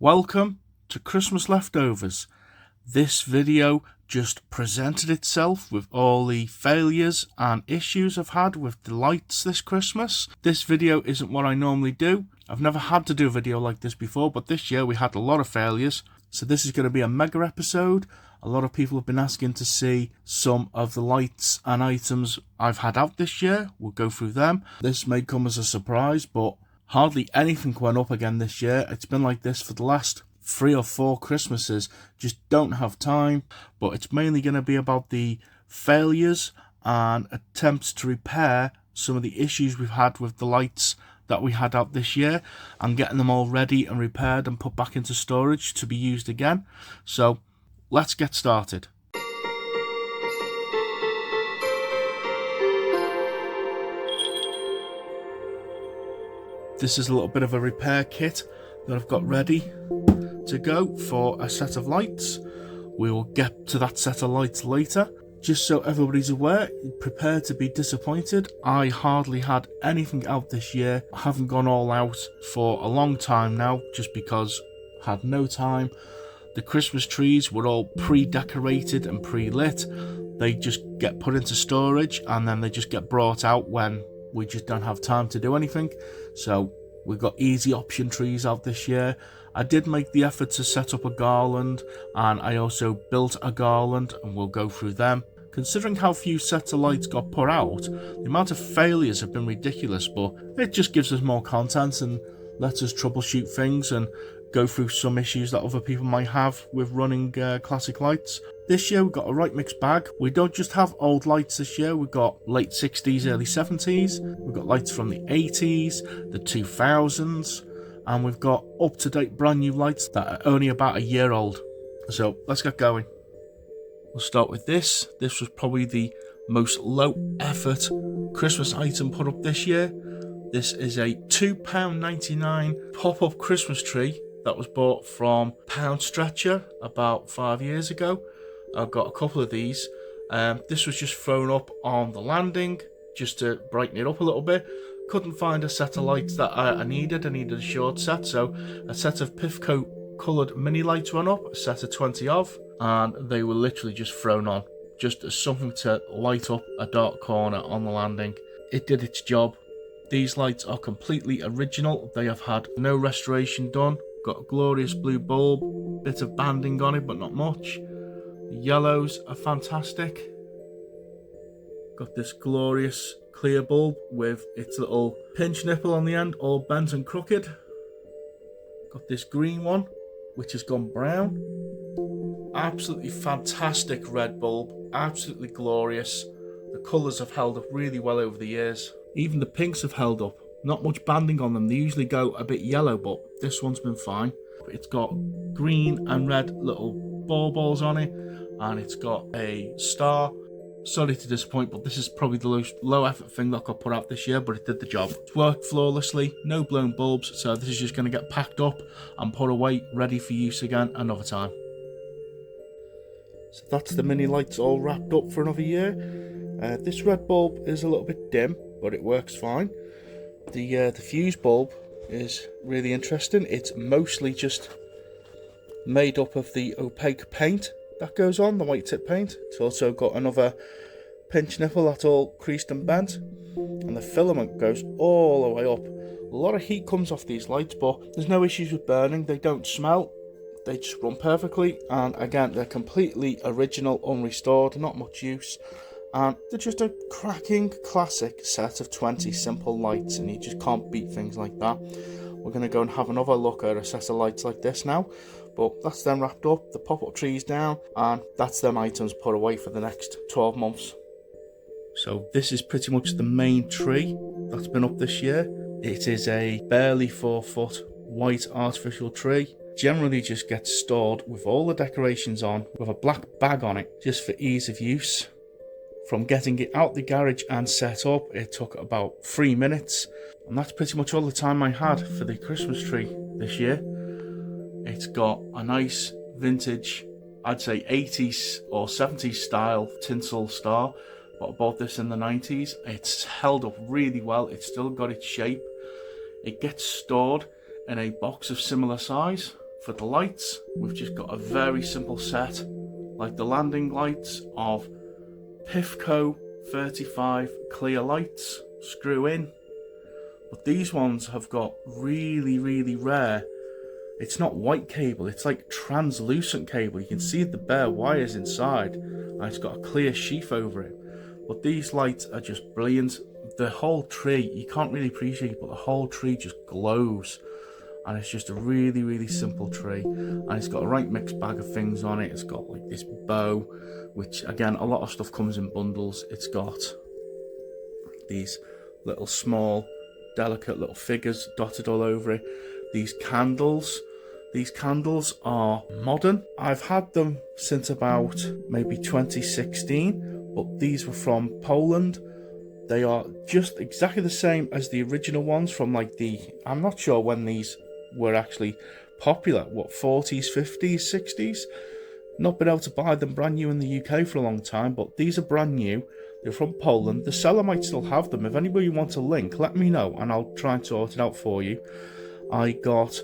Welcome to Christmas Leftovers. This video just presented itself with all the failures and issues I've had with the lights this Christmas. This video isn't what I normally do. I've never had to do a video like this before, but this year we had a lot of failures. So this is going to be a mega episode. A lot of people have been asking to see some of the lights and items I've had out this year. We'll go through them. This may come as a surprise, but hardly anything went up again this year. It's been like this for the last 3 or 4 Christmases. Just don't have time. But it's mainly going to be about the failures and attempts to repair some of the issues we've had with the lights that we had out this year and getting them all ready and repaired and put back into storage to be used again. So let's get started. This is a little bit of a repair kit that I've got ready to go for a set of lights. We will get to that set of lights later. Just so everybody's aware, prepare to be disappointed. I hardly had anything out this year. I haven't gone all out for a long time now, just because I had no time. The Christmas trees were all pre-decorated and pre-lit. They just get put into storage and then they just get brought out when we just don't have time to do anything. So we've got easy option trees out this year. I did make the effort to set up a Garland, and I also built a Garland, and we'll go through them. Considering how few sets of lights got put out, the amount of failures have been ridiculous, but it just gives us more content and lets us troubleshoot things and go through some issues that other people might have with running classic lights. This year we've got a right mixed bag. We don't just have old lights this year, we've got late 60s, early 70s, we've got lights from the 80s, the 2000s, and we've got up-to-date brand new lights that are only about a year old. So let's get going. We'll start with this. This was probably the most low effort Christmas item put up this year. This is a £2.99 pop-up Christmas tree that was bought from Pound Stretcher about 5 years ago. I've got a couple of these. This was just thrown up on the landing just to brighten it up a little bit. Couldn't find a set of lights that I needed. I needed a short set, so a set of Pifco coloured mini lights went up, a set of 20 of, and they were literally just thrown on, just as something to light up a dark corner on the landing. It did its job. These lights are completely original. They have had no restoration done. Got a glorious blue bulb, bit of banding on it, but not much. The yellows are fantastic. Got this glorious clear bulb with its little pinch nipple on the end, all bent and crooked. Got this green one, which has gone brown. Absolutely fantastic red bulb, absolutely glorious. The colours have held up really well over the years. Even the pinks have held up. Not much banding on them. They usually go a bit yellow, but this one's been fine. It's got green and red little balls on it, and it's got a star. Sorry to disappoint, but this is probably the low effort thing that got put out this year, but it did the job. It worked flawlessly, no blown bulbs, so this is just going to get packed up and put away, ready for use again another time. So that's the mini lights all wrapped up for another year. This red bulb is a little bit dim, but it works fine. The fuse bulb is really interesting. It's mostly just made up of the opaque paint that goes on, the white tip paint. It's also got another pinch nipple that's all creased and bent, and the filament goes all the way up. A lot of heat comes off these lights, but there's no issues with burning. They don't smell. They just run perfectly, and again, they're completely original, unrestored, not much use. And they're just a cracking classic set of 20 simple lights, and you just can't beat things like that. We're going to go and have another look at a set of lights like this now, but that's them wrapped up, the pop-up trees down, and that's them items put away for the next 12 months. So this is pretty much the main tree that's been up this year. It is a barely 4-foot white artificial tree. Generally just gets stored with all the decorations on, with a black bag on it, just for ease of use. From getting it out the garage and set up, it took about 3 minutes, and that's pretty much all the time I had for the Christmas tree this year. It's got a nice vintage, I'd say 80s or 70s style tinsel star, but I bought this in the 90s. It's held up really well. It's still got its shape. It gets stored in a box of similar size, for the lights, we've just got a very simple set, like the landing lights of Pifco 35 clear lights, screw in. But these ones have got really rare, it's not white cable, it's like translucent cable. You can see the bare wires inside, and it's got a clear sheath over it. But these lights are just brilliant. The whole tree, you can't really appreciate it, but the whole tree just glows. And it's just a really simple tree. And it's got a right mixed bag of things on it. It's got like this bow, which again, a lot of stuff comes in bundles. It's got these little small, delicate little figures dotted all over it. These candles are modern. I've had them since about maybe 2016, but these were from Poland. They are just exactly the same as the original ones from like I'm not sure when these were actually popular, what, 40s, 50s, 60s? Not been able to buy them brand new in the UK for a long time, but these are brand new. They're from Poland. The seller might still have them. If anybody wants a link, let me know and I'll try and sort it out for you. I got,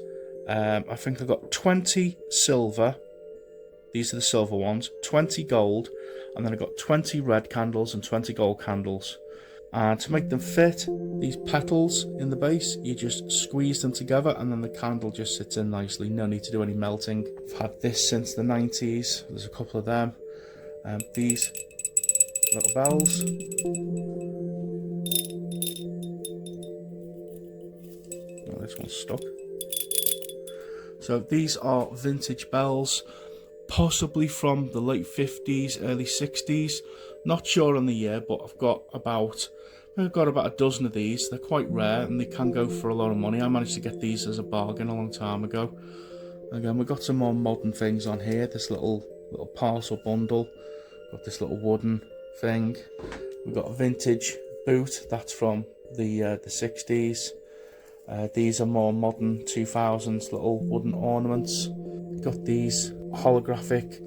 I think I got 20 silver. These are the silver ones. 20 gold. And then I got 20 red candles and 20 gold candles. And to make them fit, these petals in the base, you just squeeze them together and then the candle just sits in nicely. No need to do any melting. I've had this since the 90s. There's a couple of them. These little bells. Oh, this one's stuck. So these are vintage bells, possibly from the late 50s, early 60s. Not sure on the year, but I've got about a dozen of these. They're quite rare and they can go for a lot of money. I managed to get these as a bargain a long time ago. Again, we've got some more modern things on here. This little parcel bundle. Got this little wooden thing. We've got a vintage boot. That's from the 60s. These are more modern 2000s little wooden ornaments. Got these holographic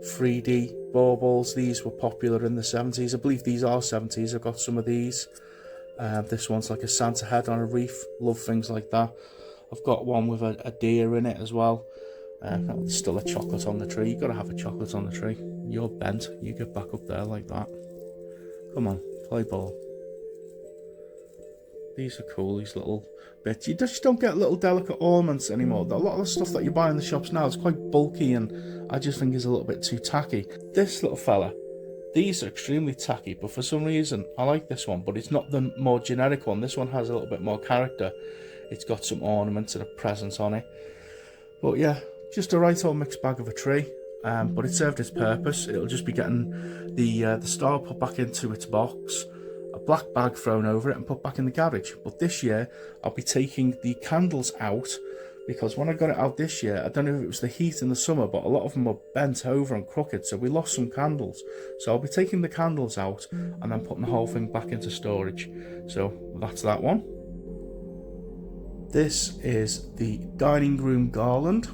3D baubles. These were popular in the 70s. I believe these are 70s. I've got some of these. This one's like a Santa head on a reef. Love things like that. I've got one with a deer in it as well. There's still a chocolate on the tree. You've got to have a chocolate on the tree. You're bent. You get back up there like that. Come on, play ball. These are cool, these little bits. You just don't get little delicate ornaments anymore. A lot of the stuff that you buy in the shops now is quite bulky and I just think is a little bit too tacky. This little fella, these are extremely tacky, but for some reason I like this one, but it's not the more generic one. This one has a little bit more character. It's got some ornaments and a presence on it. But yeah, just a right old mixed bag of a tree. But it served its purpose. It'll just be getting the star put back into its box, a black bag thrown over it and put back in the garage. But this year I'll be taking the candles out, because when I got it out this year, I don't know if it was the heat in the summer, but a lot of them were bent over and crooked, so we lost some candles. So I'll be taking the candles out and then putting the whole thing back into storage. So that's that one. This is the dining room garland,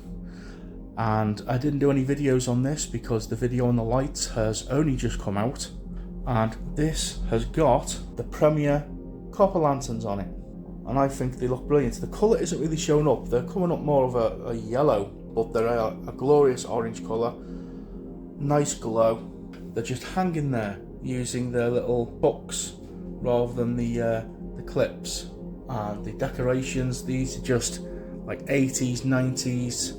and I didn't do any videos on this because the video on the lights has only just come out. And this has got the Premier copper lanterns on it, and I think they look brilliant. The colour isn't really showing up. They're coming up more of a yellow, but they're a glorious orange colour. Nice glow. They're just hanging there using their little hooks rather than the clips. And the decorations, these are just like 80s, 90s,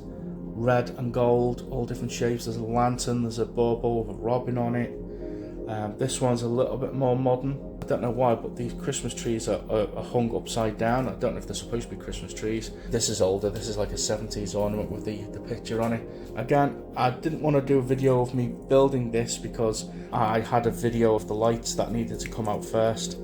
red and gold, all different shapes. There's a lantern, there's a bauble with a robin on it. This one's a little bit more modern. I don't know why, but these Christmas trees are hung upside down. I don't know if they're supposed to be Christmas trees. This is older. This is like a 70s ornament with the picture on it. Again, I didn't want to do a video of me building this because I had a video of the lights that needed to come out first,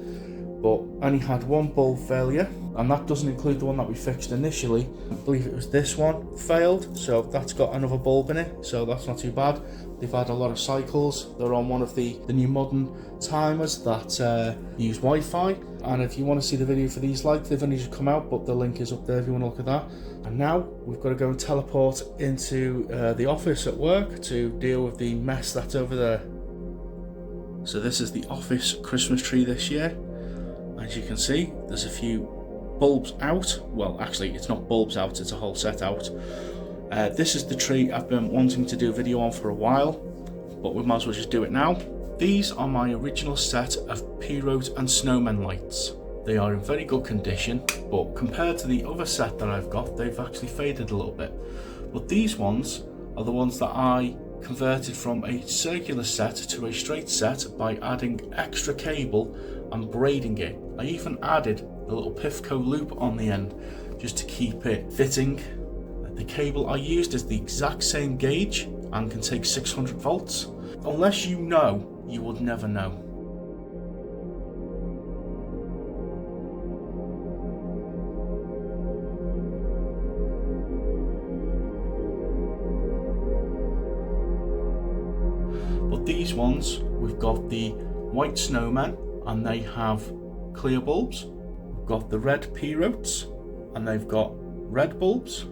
but only had one bulb failure, and that doesn't include the one that we fixed initially. I believe it was this one failed, so that's got another bulb in it, so that's not too bad. They've had a lot of cycles. They're on one of the new modern timers that use Wi-Fi, and if you want to see the video for these lights, they've only just come out, but the link is up there if you want to look at that. And now we've got to go and teleport into the office at work to deal with the mess that's over there. So this is the office Christmas tree this year. As you can see, there's a few bulbs out. Well, actually, it's not bulbs out, it's a whole set out. This is the tree I've been wanting to do a video on for a while, but we might as well just do it now. These are my original set of Pierrots and Snowmen lights. They are in very good condition, but compared to the other set that I've got, they've actually faded a little bit. But these ones are the ones that I converted from a circular set to a straight set by adding extra cable and braiding it. I even added a little Pifco loop on the end just to keep it fitting. The cable I used is the exact same gauge and can take 600 volts. Unless you know, you would never know. But these ones, we've got the white snowmen and they have clear bulbs. We've got the red Pierrots and they've got red bulbs.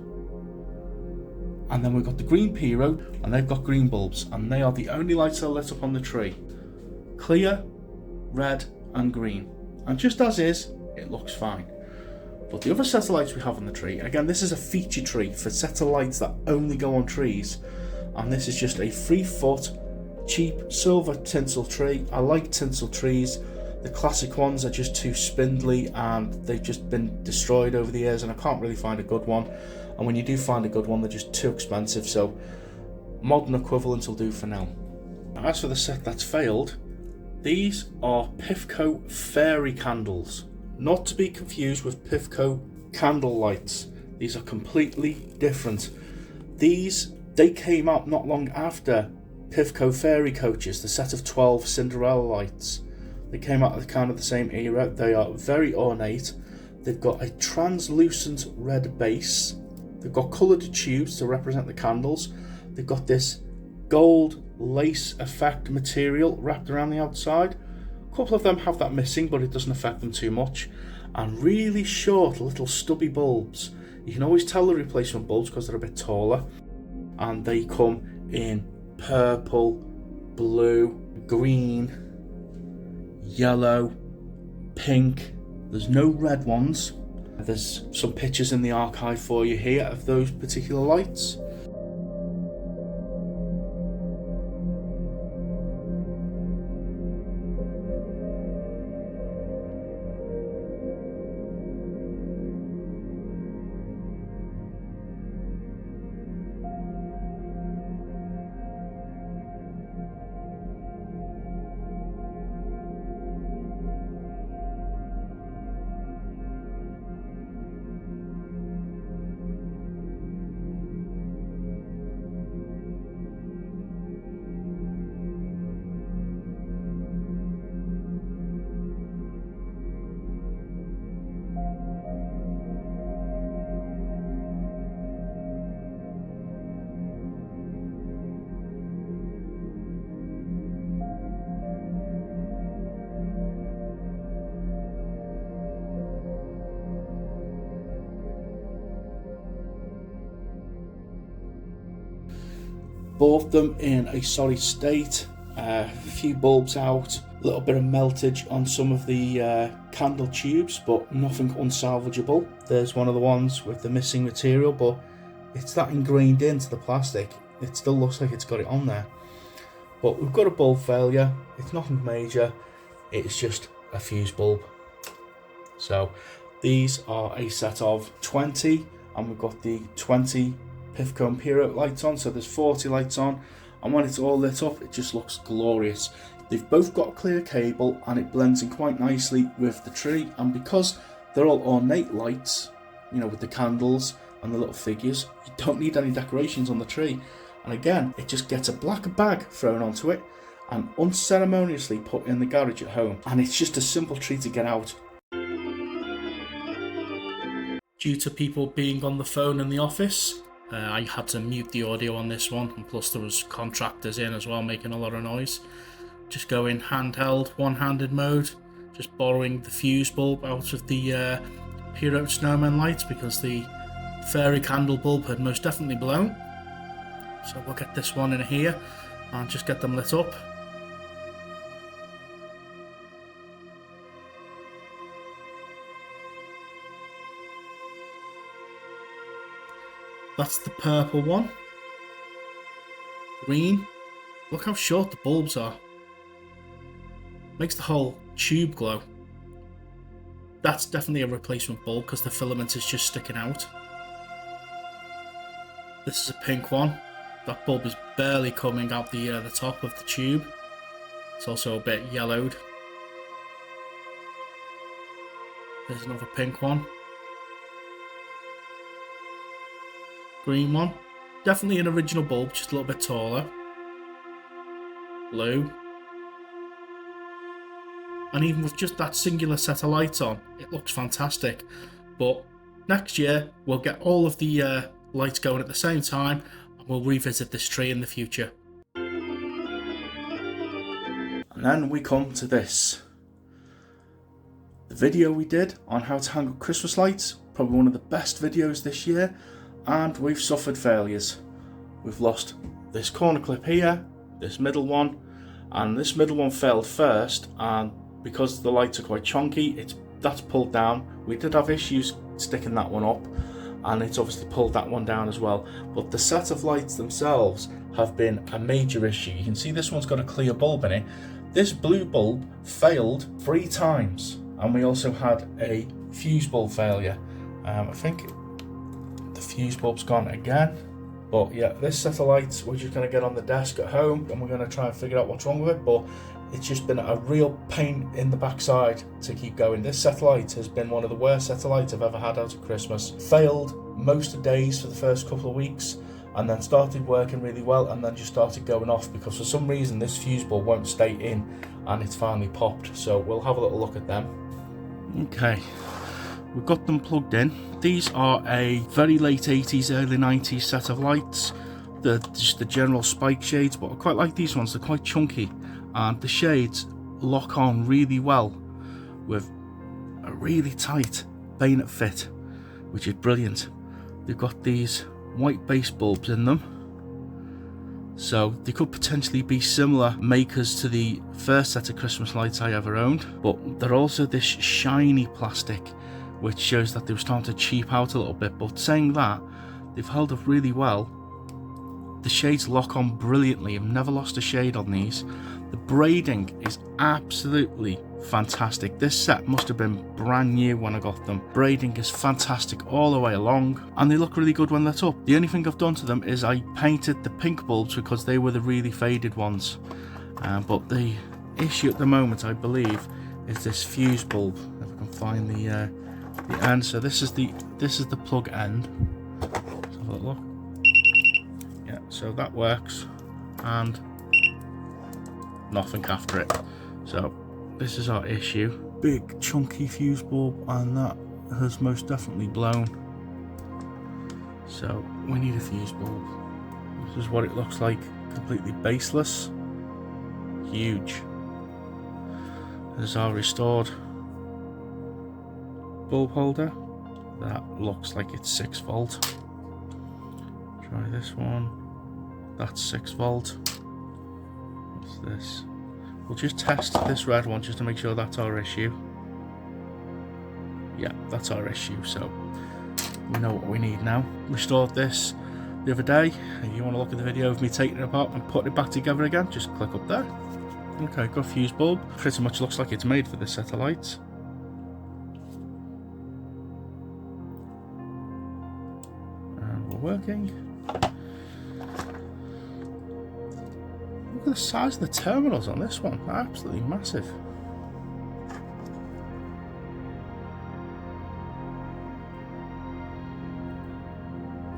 And then we've got the green Pierrot and they've got green bulbs, and they are the only lights that are lit up on the tree. Clear, red and green. And just as is, it looks fine. But the other set of lights we have on the tree, again this is a feature tree for set of lights that only go on trees. And this is just a 3-foot cheap silver tinsel tree. I like tinsel trees. The classic ones are just too spindly and they've just been destroyed over the years, and I can't really find a good one. And when you do find a good one, they're just too expensive, so modern equivalents will do for now. As for the set that's failed, these are Pifco fairy candles, not to be confused with Pifco candle lights. These are completely different. They came out not long after Pifco fairy coaches, the set of 12 Cinderella lights. They came out of kind of the same era. They are very ornate. They've got a translucent red base. They've got coloured tubes to represent the candles. They've got this gold lace effect material wrapped around the outside. A couple of them have that missing, but it doesn't affect them too much. And really short little stubby bulbs. You can always tell the replacement bulbs because they're a bit taller. And they come in purple, blue, green, yellow, pink. There's no red ones. There's some pictures in the archive for you here of those particular lights. Both them in a solid state, a few bulbs out, a little bit of meltage on some of the candle tubes, but nothing unsalvageable. There's one of the ones with the missing material, but it's that ingrained into the plastic, it still looks like it's got it on there. But we've got a bulb failure. It's nothing major, it's just a fuse bulb. So these are a set of 20, and we've got the 20 Pifco and Pierrot lights on, so there's 40 lights on, and when it's all lit up it just looks glorious. They've both got a clear cable and it blends in quite nicely with the tree, and because they're all ornate lights, you know, with the candles and the little figures, you don't need any decorations on the tree. And again, it just gets a black bag thrown onto it and unceremoniously put in the garage at home, and it's just a simple tree to get out. Due to people being on the phone in the office, I had to mute the audio on this one, and plus there was contractors in as well making a lot of noise. Just go in handheld, one-handed mode, just borrowing the fuse bulb out of the Pierrot Snowmen lights because the fairy candle bulb had most definitely blown. So we'll get this one in here and just get them lit up. That's the purple one. Green. Look how short the bulbs are. Makes the whole tube glow. That's definitely a replacement bulb because the filament is just sticking out. This is a pink one. That bulb is barely coming out the top of the tube. It's also a bit yellowed. There's another pink one. Green one. Definitely an original bulb, just a little bit taller. Blue. And even with just that singular set of lights on, it looks fantastic. But next year, we'll get all of the lights going at the same time, and we'll revisit this tree in the future. And then we come to this. The video we did on how to hang up Christmas lights, probably one of the best videos this year, and we've suffered failures. We've lost this corner clip here, this middle one, and this middle one failed first, and because the lights are quite chunky, that's pulled down. We did have issues sticking that one up, and it's obviously pulled that one down as well. But the set of lights themselves have been a major issue. You can see this one's got a clear bulb in it. This blue bulb failed 3 times, and we also had a fuse bulb failure. I think the fuse bulb's gone again. But yeah, this set of lights we're just going to get on the desk at home, and we're going to try and figure out what's wrong with it. But it's just been a real pain in the backside to keep going. This set of lights has been one of the worst set of lights I've ever had out of Christmas. Failed most of the days for the first couple of weeks, and then started working really well, and then just started going off because for some reason this fuse bulb won't stay in, and it's finally popped. So we'll have a little look at them. Okay, we've got them plugged in. These are a very late 80s, early 90s set of lights. They're just the general spike shades, but I quite like these ones. They're quite chunky, and the shades lock on really well with a really tight bayonet fit, which is brilliant. They've got these white base bulbs in them, so they could potentially be similar makers to the first set of Christmas lights I ever owned, but they're also this shiny plastic, which shows that they were starting to cheap out a little bit. But saying that, they've held up really well. The shades lock on brilliantly. I've never lost a shade on these. The braiding is absolutely fantastic. This set must have been brand new when I got them. Braiding is fantastic all the way along, and they look really good when lit up. The only thing I've done to them is I painted the pink bulbs because they were the really faded ones. But the issue at the moment, I believe, is this fuse bulb. If I can find the end. So this is the plug end. Let's have a look. Yeah, so that works, and nothing after it. So this is our issue. Big chunky fuse bulb, and that has most definitely blown. So we need a fuse bulb. This is what it looks like, completely baseless. Huge. There's our restored bulb holder. That looks like it's 6 volt. Try this one. That's 6 volt. What's this? We'll just test this red one just to make sure that's our issue. Yeah, that's our issue, so we know what we need now. Restored this the other day. If you want to look at the video of me taking it apart and putting it back together again, just click up there. Okay, got a fuse bulb. Pretty much looks like it's made for this set of lights. And we're working. Look at the size of the terminals on this one. They're absolutely massive.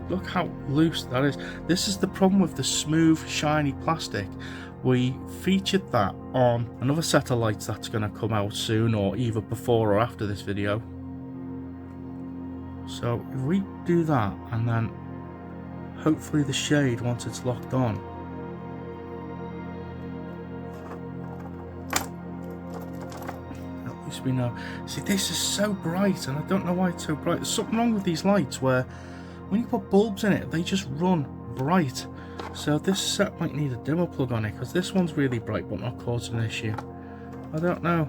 Look how loose that is. This is the problem with the smooth, shiny plastic. We featured that on another set of lights that's going to come out soon, or either before or after this video. So if we do that, and then hopefully the shade once it's locked on. At least we know. See, this is so bright, and I don't know why it's so bright. There's something wrong with these lights where when you put bulbs in it, they just run bright. So this set might need a dimmer plug on it, because this one's really bright but not causing an issue. I don't know.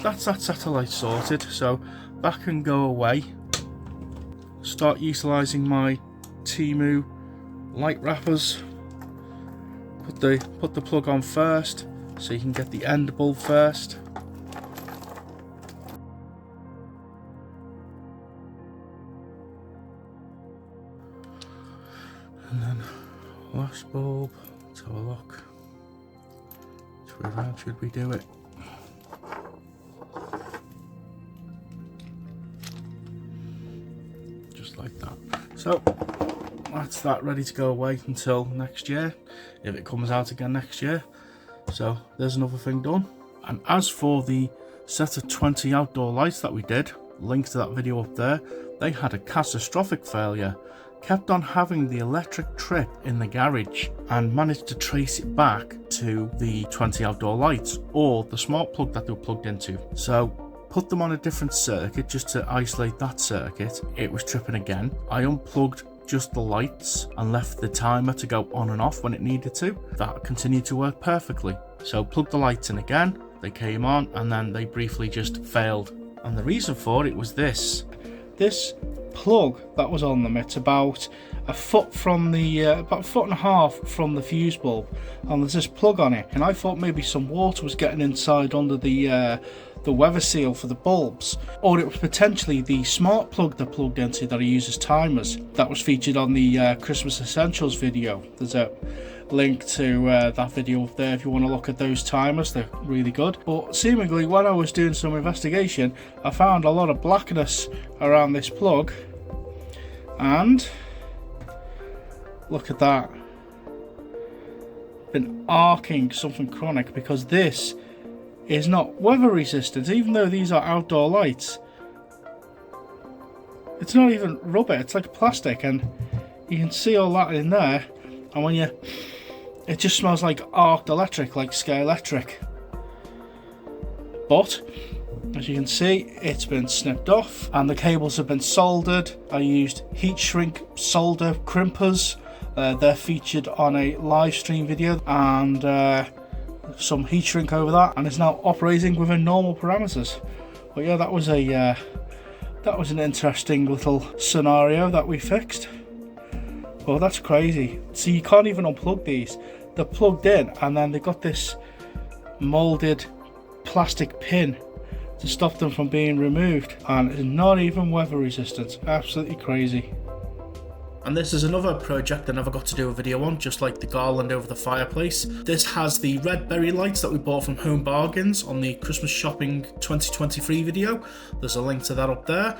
That's that satellite sorted, so that can go away. start utilising my Temu light wrappers. Put the plug on first, so you can get the end bulb first. And then last bulb. Let's have a look. How should we do it? Just like that. So that's that ready to go away until next year, if it comes out again next year. So there's another thing done. And as for the set of 20 outdoor lights that we did, link to that video up there, they had a catastrophic failure. Kept on having the electric trip in the garage and managed to trace it back to the 20 outdoor lights or the smart plug that they were plugged into. So put them on a different circuit just to isolate that circuit. It was tripping again. I unplugged just the lights and left the timer to go on and off when it needed to. That continued to work perfectly. So plugged the lights in again, they came on, and then they briefly just failed. And the reason for it was this plug that was on them. It's about a foot from the about a foot and a half from the fuse bulb, and there's this plug on it, and I thought maybe some water was getting inside under the weather seal for the bulbs, or it was potentially the smart plug they're plugged into that I use as timers that was featured on the Christmas Essentials video. There's a link to that video up there if you want to look at those timers. They're really good. But seemingly when I was doing some investigation, I found a lot of blackness around this plug, and look at that, been arcing something chronic, because this is not weather resistant. Even though these are outdoor lights, it's not even rubber, it's like plastic, and you can see all that in there. And when it just smells like arced electric, like Sky Electric. But as you can see, it's been snipped off and the cables have been soldered. I used heat shrink solder crimpers. They're featured on a live stream video, and some heat shrink over that, and it's now operating within normal parameters. But yeah, that was an interesting little scenario that we fixed. Well, that's crazy. See, you can't even unplug these. They're plugged in, and then they've got this molded plastic pin to stop them from being removed, and it's not even weather resistant. Absolutely crazy. And this is another project I never got to do a video on, just like the garland over the fireplace. This has the red berry lights that we bought from Home Bargains on the Christmas Shopping 2023 video. There's a link to that up there.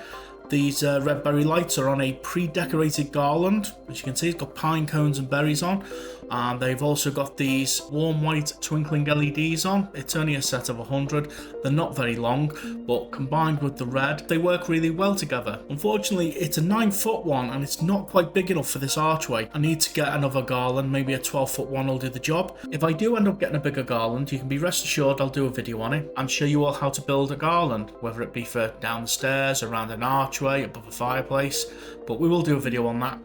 These red berry lights are on a pre-decorated garland. As you can see, it's got pine cones and berries on. And they've also got these warm white twinkling LEDs on. It's only a set of 100. They're not very long, but combined with the red, they work really well together. Unfortunately, it's a 9-foot one and it's not quite big enough for this archway. I need to get another garland, maybe a 12-foot one will do the job. If I do end up getting a bigger garland, you can be rest assured I'll do a video on it and show you all how to build a garland, whether it be for down the stairs, around an archway, above a fireplace, but we will do a video on that.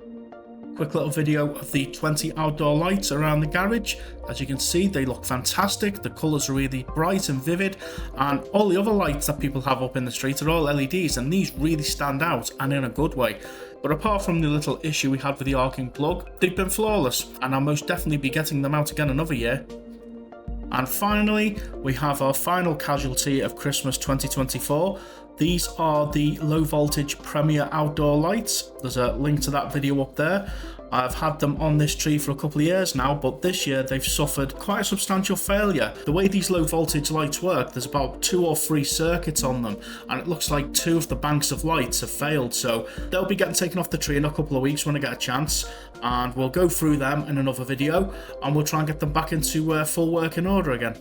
Quick little video of the 20 outdoor lights around the garage. As you can see, they look fantastic. The colours are really bright and vivid, and all the other lights that people have up in the street are all LEDs, and these really stand out, and in a good way. But apart from the little issue we had with the arcing plug, they've been flawless, and I'll most definitely be getting them out again another year. And finally, we have our final casualty of Christmas 2024. These are the low voltage Premier outdoor lights. There's a link to that video up there. I've had them on this tree for a couple of years now, but this year they've suffered quite a substantial failure. The way these low voltage lights work, there's about 2 or 3 circuits on them, and it looks like 2 of the banks of lights have failed, so they'll be getting taken off the tree in a couple of weeks when I get a chance, and we'll go through them in another video, and we'll try and get them back into full working order again.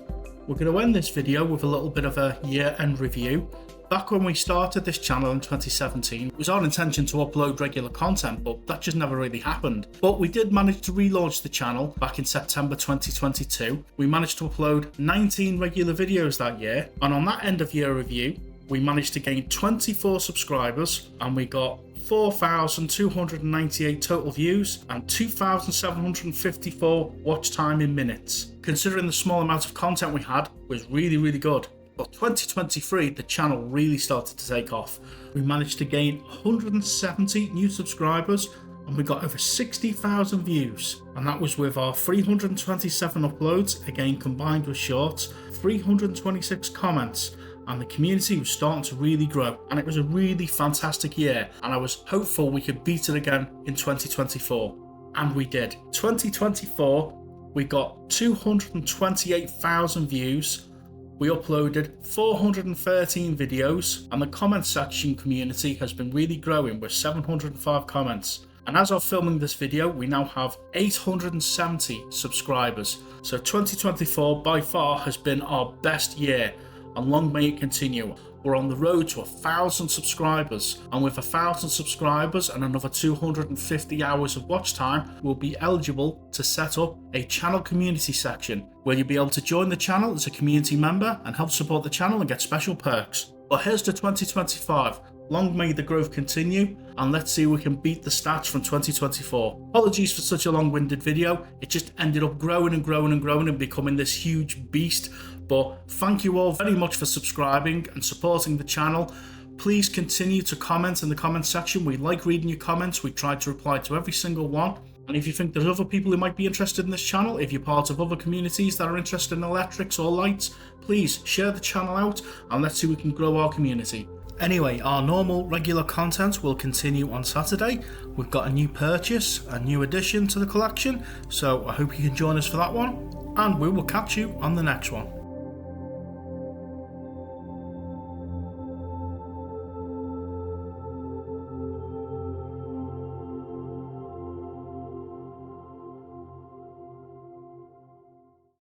We're going to end this video with a little bit of a year-end review. Back when we started this channel in 2017, it was our intention to upload regular content, but that just never really happened. But we did manage to relaunch the channel back in September 2022. We managed to upload 19 regular videos that year, and on that end of year review, we managed to gain 24 subscribers, and we got 4,298 total views and 2,754 watch time in minutes. Considering the small amount of content we had, was really good. But 2023, the channel really started to take off. We managed to gain 170 new subscribers and we got over 60,000 views. And that was with our 327 uploads, again combined with shorts, 326 comments, and the community was starting to really grow. And it was a really fantastic year, and I was hopeful we could beat it again in 2024. And we did. 2024, we got 228,000 views. We uploaded 413 videos, and the comment section community has been really growing with 705 comments. And as of filming this video, we now have 870 subscribers. So 2024 by far has been our best year, and long may it continue. We're on the road to 1,000 subscribers, and with 1,000 subscribers and another 250 hours of watch time, we'll be eligible to set up a channel community section where you'll be able to join the channel as a community member and help support the channel and get special perks. But here's to 2025. Long may the growth continue, and let's see if we can beat the stats from 2024. Apologies for such a long-winded video. It just ended up growing and growing and growing and becoming this huge beast. But thank you all very much for subscribing and supporting the channel. Please continue to comment in the comment section. We like reading your comments. We try to reply to every single one. And if you think there's other people who might be interested in this channel, if you're part of other communities that are interested in electrics or lights, please share the channel out and let's see if we can grow our community. Anyway, our normal regular content will continue on Saturday. We've got a new purchase, a new addition to the collection, so I hope you can join us for that one, and we will catch you on the next one.